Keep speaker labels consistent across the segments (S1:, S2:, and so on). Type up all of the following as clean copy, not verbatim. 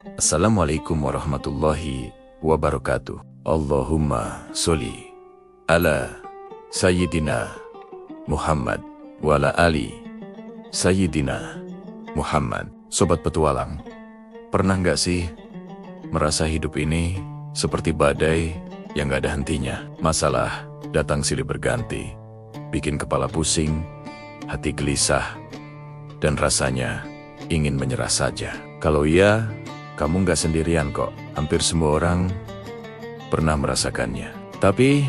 S1: Assalamualaikum warahmatullahi wabarakatuh. Allahumma sholli ala Sayyidina Muhammad wa ala ali Sayyidina Muhammad. Sobat petualang, pernah nggak sih merasa hidup ini seperti badai yang gak ada hentinya? Masalah datang silih berganti, bikin kepala pusing, hati gelisah, dan rasanya ingin menyerah saja. Kalau iya, kamu gak sendirian kok. Hampir semua orang pernah merasakannya. Tapi,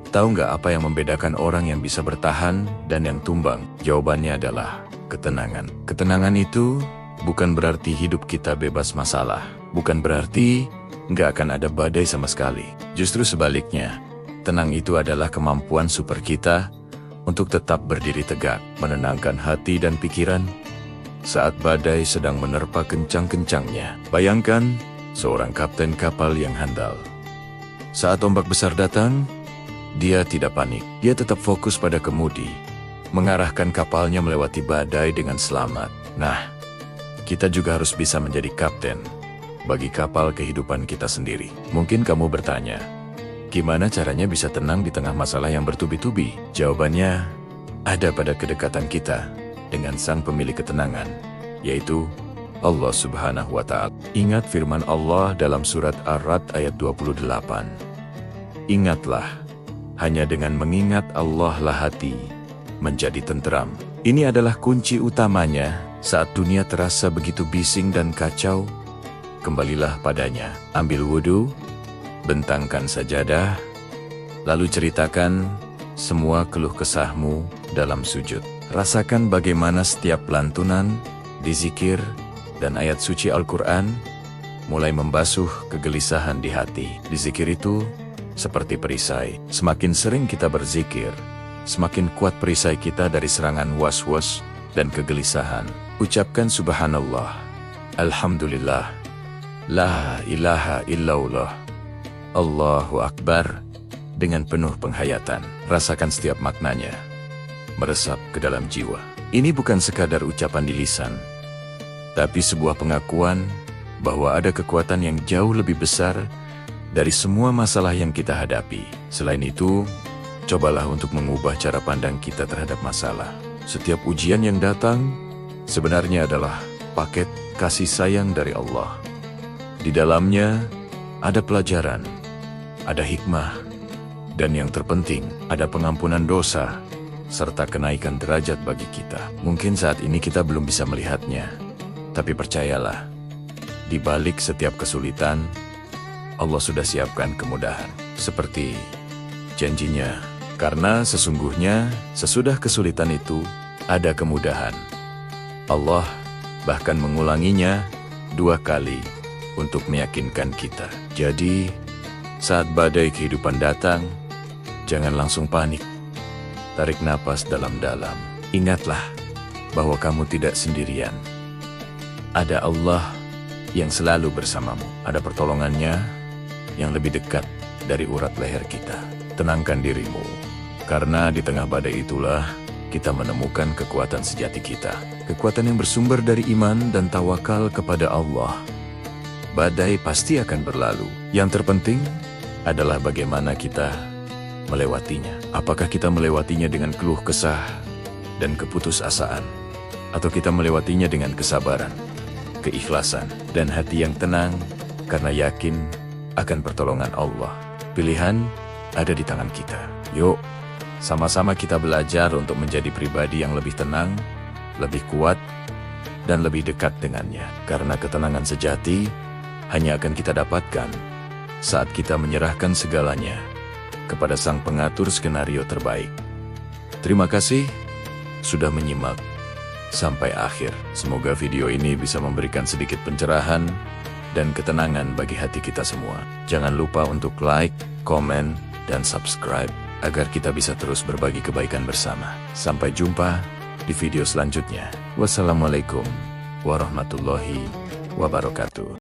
S1: tahu gak apa yang membedakan orang yang bisa bertahan dan yang tumbang? Jawabannya adalah ketenangan. Ketenangan itu bukan berarti hidup kita bebas masalah. Bukan berarti gak akan ada badai sama sekali. Justru sebaliknya, tenang itu adalah kemampuan super kita untuk tetap berdiri tegak, menenangkan hati dan pikiran saat badai sedang menerpa kencang-kencangnya. Bayangkan seorang kapten kapal yang handal. Saat ombak besar datang, dia tidak panik. Dia tetap fokus pada kemudi, mengarahkan kapalnya melewati badai dengan selamat. Nah, kita juga harus bisa menjadi kapten bagi kapal kehidupan kita sendiri. Mungkin kamu bertanya, gimana caranya bisa tenang di tengah masalah yang bertubi-tubi? Jawabannya ada pada kedekatan kita dengan sang pemilik ketenangan, yaitu Allah Subhanahu wa Ta'ala. Ingat firman Allah dalam surat Ar-Ra'd ayat 28. Ingatlah, hanya dengan mengingat Allah lah hati menjadi tentram. Ini adalah kunci utamanya saat dunia terasa begitu bising dan kacau. Kembalilah padanya, ambil wudhu, bentangkan sajadah, lalu ceritakan semua keluh kesahmu dalam sujud. Rasakan bagaimana setiap lantunan, dizikir, dan ayat suci Al-Quran mulai membasuh kegelisahan di hati. Dizikir itu seperti perisai. Semakin sering kita berzikir, semakin kuat perisai kita dari serangan was-was dan kegelisahan. Ucapkan Subhanallah, Alhamdulillah, La ilaha illallah, Allahu Akbar dengan penuh penghayatan. Rasakan setiap maknanya meresap ke dalam jiwa. Ini bukan sekadar ucapan di lisan, tapi sebuah pengakuan bahwa ada kekuatan yang jauh lebih besar dari semua masalah yang kita hadapi. Selain itu, cobalah untuk mengubah cara pandang kita terhadap masalah. Setiap ujian yang datang sebenarnya adalah paket kasih sayang dari Allah. Di dalamnya ada pelajaran, ada hikmah, dan yang terpenting ada pengampunan dosa serta kenaikan derajat bagi kita. Mungkin saat ini kita belum bisa melihatnya, tapi percayalah, di balik setiap kesulitan, Allah sudah siapkan kemudahan. Seperti janjinya, karena sesungguhnya sesudah kesulitan itu ada kemudahan. Allah bahkan mengulanginya 2 kali untuk meyakinkan kita. Jadi, saat badai kehidupan datang, jangan langsung panik. Tarik napas dalam-dalam. Ingatlah bahwa kamu tidak sendirian. Ada Allah yang selalu bersamamu. Ada pertolongannya yang lebih dekat dari urat leher kita. Tenangkan dirimu, karena di tengah badai itulah kita menemukan kekuatan sejati kita. Kekuatan yang bersumber dari iman dan tawakal kepada Allah. Badai pasti akan berlalu. Yang terpenting adalah bagaimana kita melewatinya. Apakah kita melewatinya dengan keluh kesah dan keputusasaan, atau kita melewatinya dengan kesabaran, keikhlasan, dan hati yang tenang karena yakin akan pertolongan Allah. Pilihan ada di tangan kita. Yuk, sama-sama kita belajar untuk menjadi pribadi yang lebih tenang, lebih kuat, dan lebih dekat dengannya. Karena ketenangan sejati hanya akan kita dapatkan saat kita menyerahkan segalanya kepada Sang Pengatur skenario terbaik. Terima kasih sudah menyimak sampai akhir. Semoga video ini bisa memberikan sedikit pencerahan dan ketenangan bagi hati kita semua. Jangan lupa untuk like, komen, dan subscribe agar kita bisa terus berbagi kebaikan bersama. Sampai jumpa di video selanjutnya. Wassalamualaikum warahmatullahi wabarakatuh.